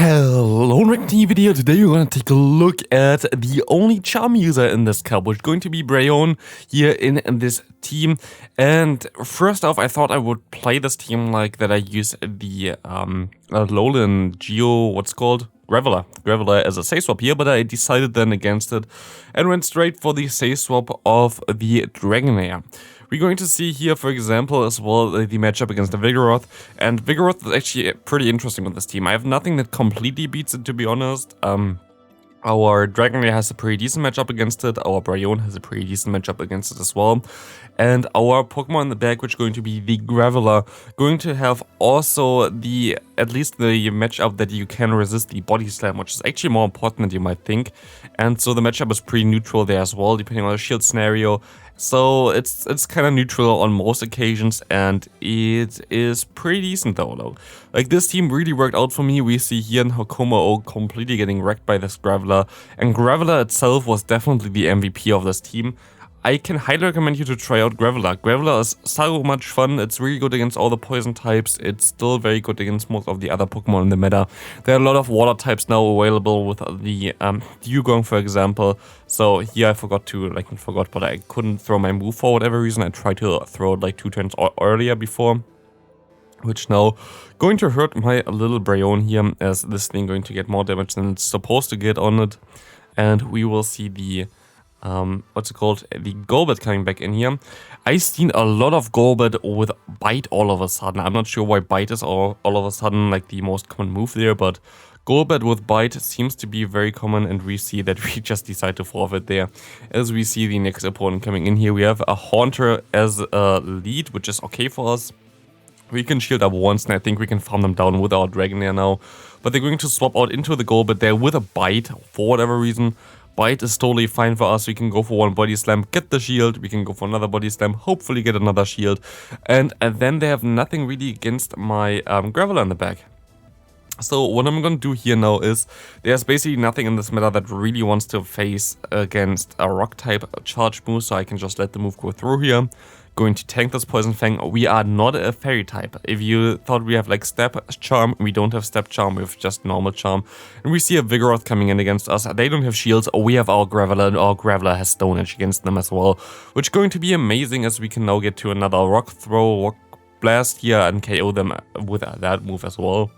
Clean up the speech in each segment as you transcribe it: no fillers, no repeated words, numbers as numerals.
Hello, Ricky video. Today we're going to take a look at the only charm user in this cup, which is going to be Brionne here in this team. And first off, I thought I would play this team like that. I use the Alolan Geo, what's called? Graveler as a say swap here, but I decided then against it and went straight for the say swap of the Dragonair. We're going to see here, for example, as well, the matchup against the Vigoroth, and Vigoroth is actually pretty interesting with this team. I have nothing that completely beats it, to be honest. Our Dragonair has a pretty decent matchup against it, our Brionne has a pretty decent matchup against it as well, and our Pokemon in the back, which is going to be the Graveler, going to have also at least the matchup that you can resist the Body Slam, which is actually more important than you might think, and so the matchup is pretty neutral there as well, depending on the shield scenario. So it's kind of neutral on most occasions, and it is pretty decent though. Like, this team really worked out for me. We see here in Hokomo completely getting wrecked by this Graveler, and Graveler itself was definitely the MVP of this team. I can highly recommend you to try out Graveler. Graveler is so much fun. It's really good against all the poison types. It's still very good against most of the other Pokemon in the meta. There are a lot of water types now available with the Dugong, for example. So here I but I couldn't throw my move for whatever reason. I tried to throw it like 2 turns earlier before, which now going to hurt my little Brionne here, as this thing going to get more damage than it's supposed to get on it. And we will see the the Golbat coming back in here. I've seen a lot of Golbat with Bite all of a sudden. I'm not sure why Bite is all of a sudden like the most common move there, but Golbat with Bite seems to be very common, and we see that we just decide to forfeit there. As we see the next opponent coming in here, we have a Haunter as a lead, which is okay for us. We can shield up once, and I think we can farm them down with our Dragonair now. But they're going to swap out into the Golbat there with a Bite for whatever reason. Bite is totally fine for us. We can go for one Body Slam, get the shield. We can go for another Body Slam, hopefully get another shield. And then they have nothing really against my Graveler in the back. So what I'm going to do here now is, there's basically nothing in this meta that really wants to face against a rock type charge move, so I can just let the move go through here. Going to tank this Poison Fang. We are not a fairy type. If you thought we have like Step Charm, we don't have Step Charm, we have just normal Charm. And we see a Vigoroth coming in against us. They don't have shields. We have our Graveler, and our Graveler has Stone Edge against them as well, which is going to be amazing, as we can now get to another Rock Throw, Rock Blast here and KO them with that move as well.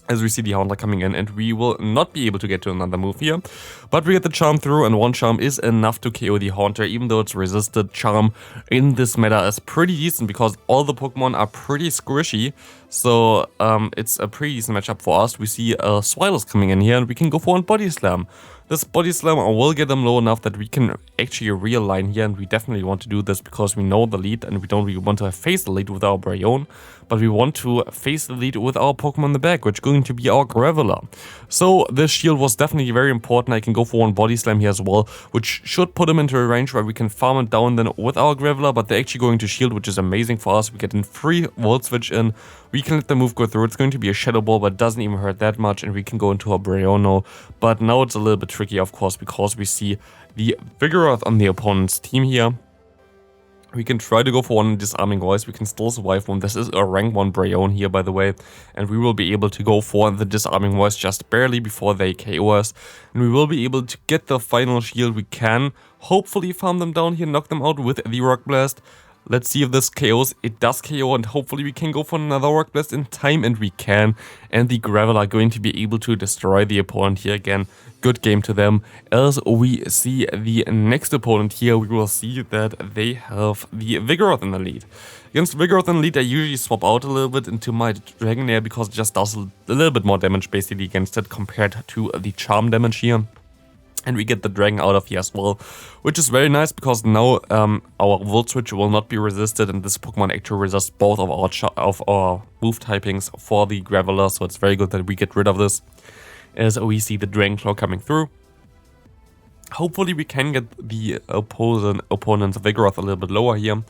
As we see the Haunter coming in, and we will not be able to get to another move here. But we get the Charm through, and one Charm is enough to KO the Haunter, even though it's resisted. Charm in this meta is pretty decent, because all the Pokemon are pretty squishy. So it's a pretty decent matchup for us. We see a Swilus coming in here, and we can go for one Body Slam. This Body Slam will get them low enough that we can actually realign here, and we definitely want to do this because we know the lead, and we don't really want to face the lead with our Brionne, but we want to face the lead with our Pokemon in the back, which is going to be our Graveler. So this shield was definitely very important. I can go for one Body Slam here as well, which should put him into a range where we can farm it down then with our Graveler, but they're actually going to shield, which is amazing for us. We get a free Volt Switch in. We can let the move go through. It's going to be a Shadow Ball, but it doesn't even hurt that much, and we can go into our Brionne now. But now it's a little bit tricky, of course, because we see the Vigoroth on the opponent's team here. We can try to go for one Disarming Voice. We can still survive one. This is a rank 1 Brionne here, by the way. And we will be able to go for the Disarming Voice just barely before they KO us. And we will be able to get the final shield. We can hopefully farm them down here, knock them out with the Rock Blast. Let's see if this KOs. It does KO, and hopefully we can go for another Rock Blast in time, and we can. And the Graveler are going to be able to destroy the opponent here again. Good game to them. As we see the next opponent here, we will see that they have the Vigoroth in the lead. Against Vigoroth in the lead, I usually swap out a little bit into my Dragonair, because it just does a little bit more damage basically against it compared to the Charm damage here. And we get the Dragon out of here as well, which is very nice, because now our Volt Switch will not be resisted, and this Pokemon actually resists both of our move typings for the Graveler, so it's very good that we get rid of this. As we see the Dragon Claw coming through. Hopefully we can get the opponent's Vigoroth a little bit lower here.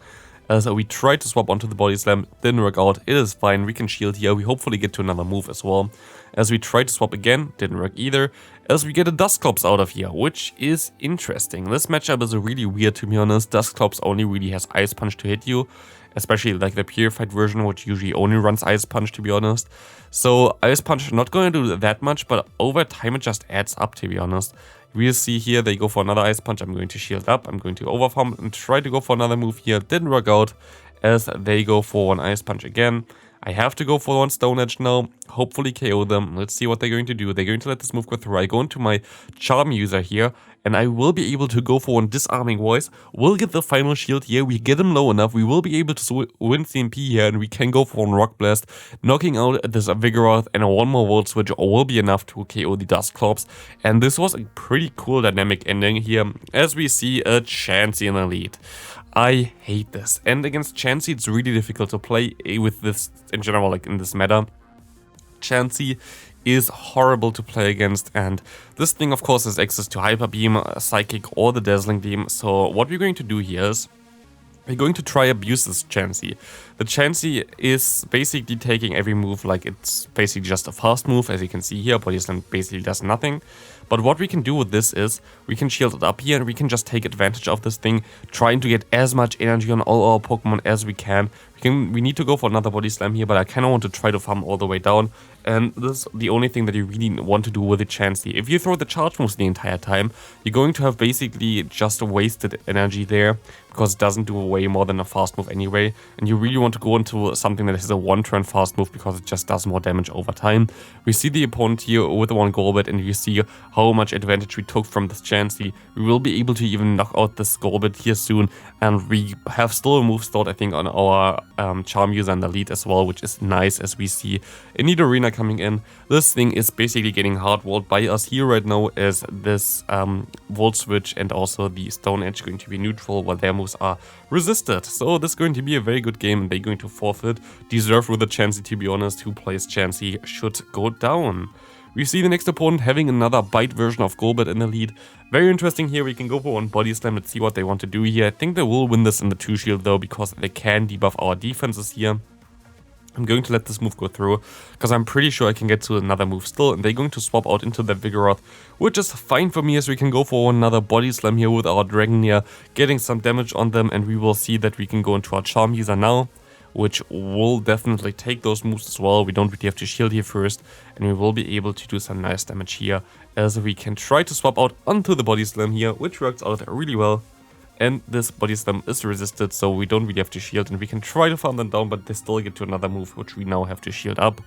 As we tried to swap onto the Body Slam, didn't work out. It is fine, we can shield here. We hopefully get to another move as well. As we tried to swap again, didn't work either. As we get a Dusclops out of here, which is interesting. This matchup is really weird, to be honest. Dusclops only really has Ice Punch to hit you. especially like the purified version, which usually only runs Ice Punch, to be honest. So Ice Punch not going to do that much, but over time it just adds up, to be honest. We'll see here, they go for another Ice Punch. I'm going to shield up, I'm going to overfarm and try to go for another move here. Didn't work out as they go for one Ice Punch again. I have to go for one Stone Edge now, hopefully KO them. Let's see what they're going to do. They're going to let this move go through. I go into my Charm user here, and I will be able to go for one Disarming Voice. We'll get the final shield here, we get him low enough, we will be able to win CMP here, and we can go for one Rock Blast. Knocking out this Vigoroth and one more Volt Switch will be enough to KO the Dusclops. And this was a pretty cool dynamic ending here, as we see a Chansey in the lead. I hate this, and against Chansey it's really difficult to play with this in general, like in this meta. Chansey is horrible to play against, and this thing of course has access to Hyper Beam, Psychic or the Dazzling Beam. So what we're going to do here is we're going to try abuse this Chansey. The Chansey is basically taking every move like it's basically just a fast move. As you can see here, Body Slam basically does nothing. But what we can do with this is we can shield it up here and we can just take advantage of this thing, trying to get as much energy on all our Pokemon as we can. We need to go for another Body Slam here, but I kind of want to try to farm all the way down. And this is the only thing that you really want to do with the Chansey. If you throw the charge moves the entire time, you're going to have basically just wasted energy there, because it doesn't do way more than a fast move anyway. And you really want to go into something that is a one-turn fast move, because it just does more damage over time. We see the opponent here with one Golbat, and you see how much advantage we took from this Chansey. We will be able to even knock out this Golbat here soon, and we have still a move slot, I think, on our Charm user in the lead as well, which is nice, as we see a NiRiain coming in. This thing is basically getting hard-walled by us here right now, as this Volt Switch and also the Stone Edge going to be neutral, while their moves are resisted. So this is going to be a very good game, and they're going to forfeit. Deserve with the Chansey, to be honest. Who plays Chansey should go down. We see the next opponent having another Bite version of Golbat in the lead. Very interesting here, we can go for one Body Slam. Let's see what they want to do here. I think they will win this in the 2-shield though, because they can debuff our defenses here. I'm going to let this move go through, because I'm pretty sure I can get to another move still, and they're going to swap out into the Vigoroth, which is fine for me, as we can go for another Body Slam here with our Dragonair, getting some damage on them, and we will see that we can go into our Charm user now, which will definitely take those moves as well. We don't really have to shield here first, and we will be able to do some nice damage here, as we can try to swap out onto the Body Slam here, which works out really well. And this Body Slam is resisted, so we don't really have to shield, and we can try to farm them down, but they still get to another move, which we now have to shield up,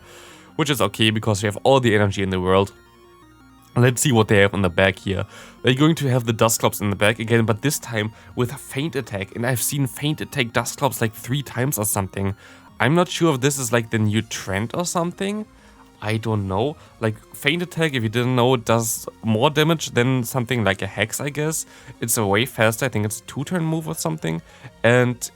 which is okay, because we have all the energy in the world. Let's see what they have in the back here. They're going to have the Dusclops in the back again, but this time with Feint Attack. And I've seen Feint Attack Dusclops like 3 times or something. I'm not sure if this is like the new trend or something. I don't know. Like Feint Attack, if you didn't know, it does more damage than something like a Hex, I guess. It's a way faster. I think it's a 2-turn move or something. And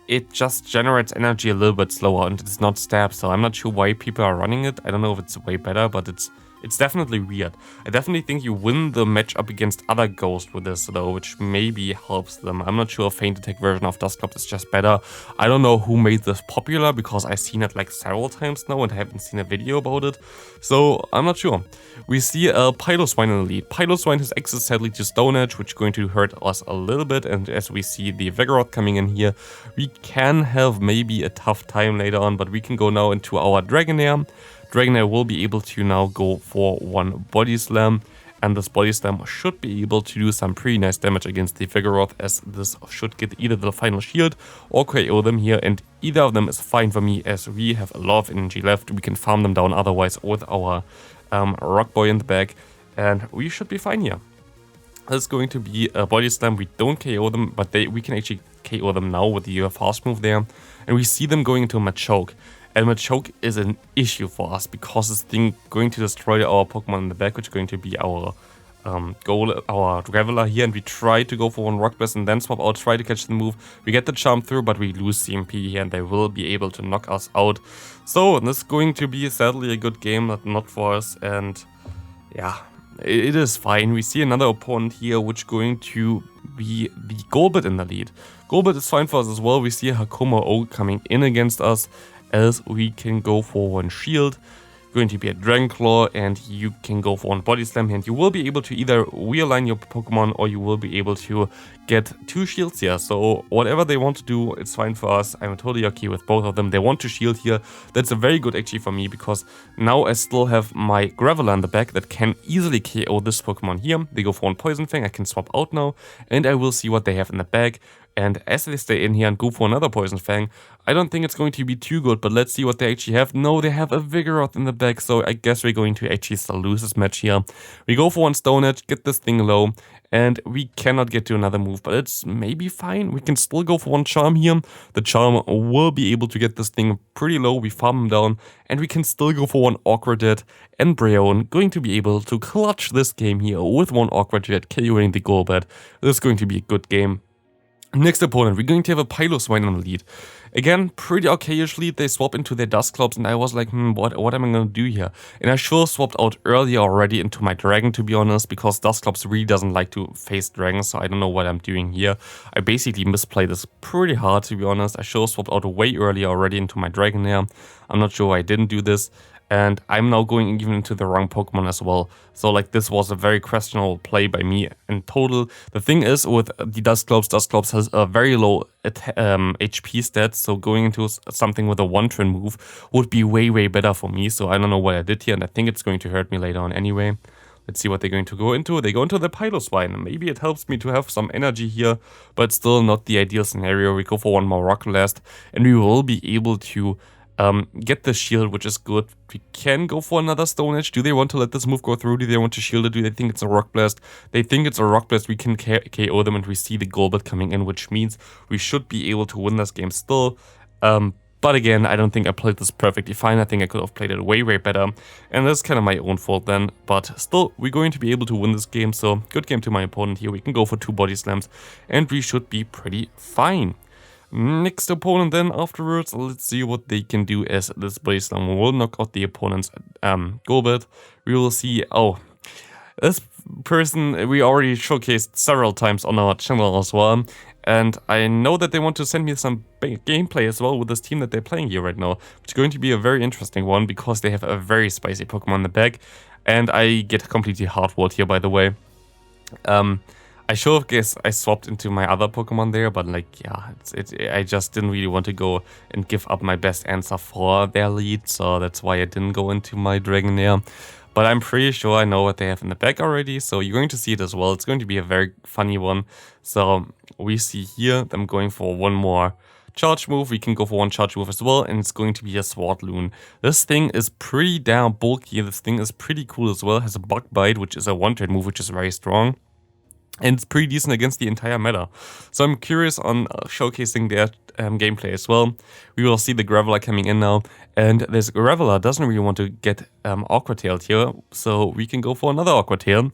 it just generates energy a little bit slower, and it's not stab. So I'm not sure why people are running it. I don't know if it's way better, but it's definitely weird. I definitely think you win the match up against other Ghosts with this though, which maybe helps them. I'm not sure if Feint Attack version of Dusclops is just better. I don't know who made this popular, because I've seen it like several times now and I haven't seen a video about it. So I'm not sure. We see a Piloswine in the lead. Piloswine has access sadly to Stone Edge, which is going to hurt us a little bit. And as we see the Vigoroth coming in here, we can have maybe a tough time later on, but we can go now into our Dragonair. Dragonair will be able to now go for one Body Slam, and this Body Slam should be able to do some pretty nice damage against the Vigoroth, as this should get either the final shield or KO them here, and either of them is fine for me, as we have a lot of energy left. We can farm them down otherwise with our Rock Boy in the back, and we should be fine here. This is going to be a Body Slam. We don't KO them, but we can actually KO them now with the fast move there, and we see them going into a Machoke. And Machoke is an issue for us, because this thing going to destroy our Pokemon in the back, which is going to be our goal, our Graveler here. And we try to go for one Rock Blast and then swap out, try to catch the move. We get the Charm through, but we lose CMP here, and they will be able to knock us out. So this is going to be sadly a good game, but not for us. And yeah, it is fine. We see another opponent here, which is going to be the Golbat in the lead. Golbat is fine for us as well. We see a Hakoma O coming in against us, as we can go for one shield. going to be a Dragon Claw, and you can go for one Body Slam, and you will be able to either realign your Pokemon or you will be able to get 2 shields here. So whatever they want to do, it's fine for us. I'm totally okay with both of them. They want to shield here. That's a very good actually for me, because now I still have my Graveler in the back that can easily KO this Pokemon here. They go for one Poison Fang. I can swap out now, and I will see what they have in the bag. And as they stay in here and go for another Poison Fang, I don't think it's going to be too good, but let's see what they actually have. No, they have a Vigoroth in the back, so I guess we're going to actually still lose this match here. We go for one Stone Edge, get this thing low, and we cannot get to another move, but it's maybe fine. We can still go for one Charm here. The Charm will be able to get this thing pretty low. We farm him down, and we can still go for one Awkward Jet, and Brionne going to be able to clutch this game here with one Awkward Jet, KOing the Golbat. This is going to be a good game. Next opponent, we're going to have a Piloswine on the lead. Again, pretty okayish lead. They swap into their Dusclops, and I was like, what am I going to do here? And I sure swapped out earlier already into my Dragon, to be honest, because Dusclops really doesn't like to face Dragons, so I don't know what I'm doing here. I basically misplayed this pretty hard, to be honest. I sure swapped out way earlier already into my Dragon here. I'm not sure why I didn't do this. And I'm now going even into the wrong Pokemon as well. So like this was a very questionable play by me in total. The thing is with the Dusclops has a very low HP stats. So going into something with a one-turn move would be way better for me. So I don't know what I did here, and I think it's going to hurt me later on anyway. Let's see what they're going to go into. They go into the Piloswine. Maybe it helps me to have some energy here, but still not the ideal scenario. We go for one more Rock Blast, and we will be able to get the shield, which is good. We can go for another Stone Edge. Do they want to let this move go through? Do they want to shield it? Do they think it's a Rock Blast? They think it's a Rock Blast. We can KO them, and we see the Golbat coming in, which means we should be able to win this game still. But again, I don't think I played this perfectly fine. I think I could have played it way better. And that's kind of my own fault then. But still, we're going to be able to win this game. So good game to my opponent here. We can go for 2 Body Slams, and we should be pretty fine. Next opponent then afterwards, let's see what they can do as this Body Slam will knock out the opponent's Golbat. We will see, oh, this person we already showcased several times on our channel as well. And I know that they want to send me some gameplay as well with this team that they're playing here right now. Which is going to be a very interesting one, because they have a very spicy Pokemon in the back. And I get completely hard-walled here, by the way. I sure guess I swapped into my other Pokemon there, but like, yeah, I just didn't really want to go and give up my best answer for their lead, so that's why I didn't go into my Dragonair. But I'm pretty sure I know what they have in the back already, so you're going to see it as well. It's going to be a very funny one. So we see here them going for one more charge move. We can go for one charge move as well, and it's going to be a Swadloon. This thing is pretty damn bulky. This thing is pretty cool as well. It has a Bug Bite, which is a one-turn move, which is very strong. And it's pretty decent against the entire meta. So I'm curious on showcasing their gameplay as well. We will see the Graveler coming in now. And this Graveler doesn't really want to get Awkward Tailed here. So we can go for another Awkward Tail.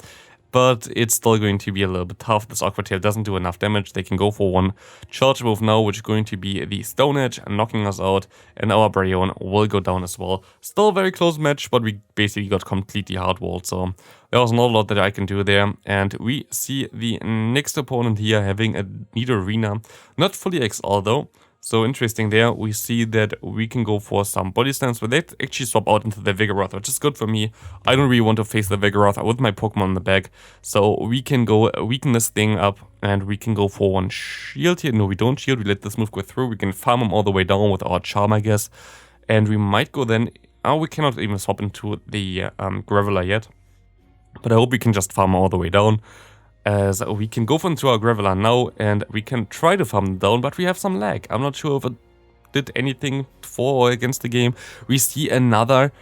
But it's still going to be a little bit tough. This Awkward Tail doesn't do enough damage. They can go for one charge move now, which is going to be the Stone Edge, knocking us out. And our Brionne will go down as well. Still a very close match, but we basically got completely hard-walled. So there was not a lot that I can do there. And we see the next opponent here having a NiRiain. Not fully XL though. So interesting there, we see that we can go for some Body Slams, but they actually swap out into the Vigoroth, which is good for me. I don't really want to face the Vigoroth with my Pokemon in the back, so we can go weaken this thing up, and we can go for one shield here. No, we don't shield, we let this move go through. We can farm him all the way down with our Charm, I guess. And we might go then, oh, we cannot even swap into the Graveler yet, but I hope we can just farm all the way down. As we can go into our Graveler now, and we can try to farm them down, but we have some lag. I'm not sure if it did anything for or against the game. We see another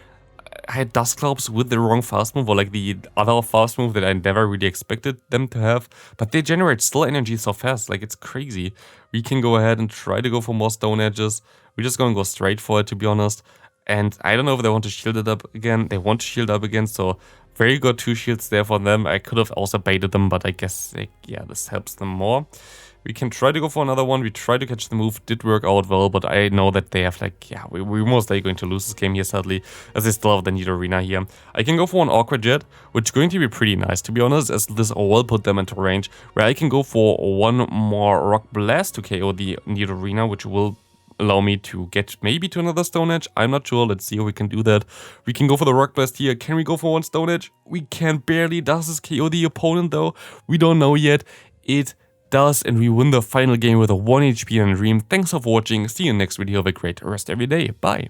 Dusclops with the wrong fast move, or like the other fast move that I never really expected them to have. But they generate still energy so fast, like it's crazy. We can go ahead and try to go for more Stone Edges. We're just gonna go straight for it, to be honest. And I don't know if they want to shield it up again. They want to shield up again, so very good 2 shields there for them. I could have also baited them, but I guess, yeah, this helps them more. We can try to go for another one. We try to catch the move. Did work out well, but I know that they have like, yeah, we're most likely going to lose this game here, sadly, as they still have the NiRiain here. I can go for an Awkward Jet, which is going to be pretty nice, to be honest, as this will put them into range, where I can go for one more Rock Blast to KO the NiRiain, which will allow me to get maybe to another Stone Edge. I'm not sure. Let's see how we can do that. We can go for the Rock Blast here. Can we go for one Stone Edge? We can barely. Does this KO the opponent though? We don't know yet. It does, and we win the final game with a 1 HP and a Dream. Thanks for watching. See you in the next video. Have a great rest of your day. Bye.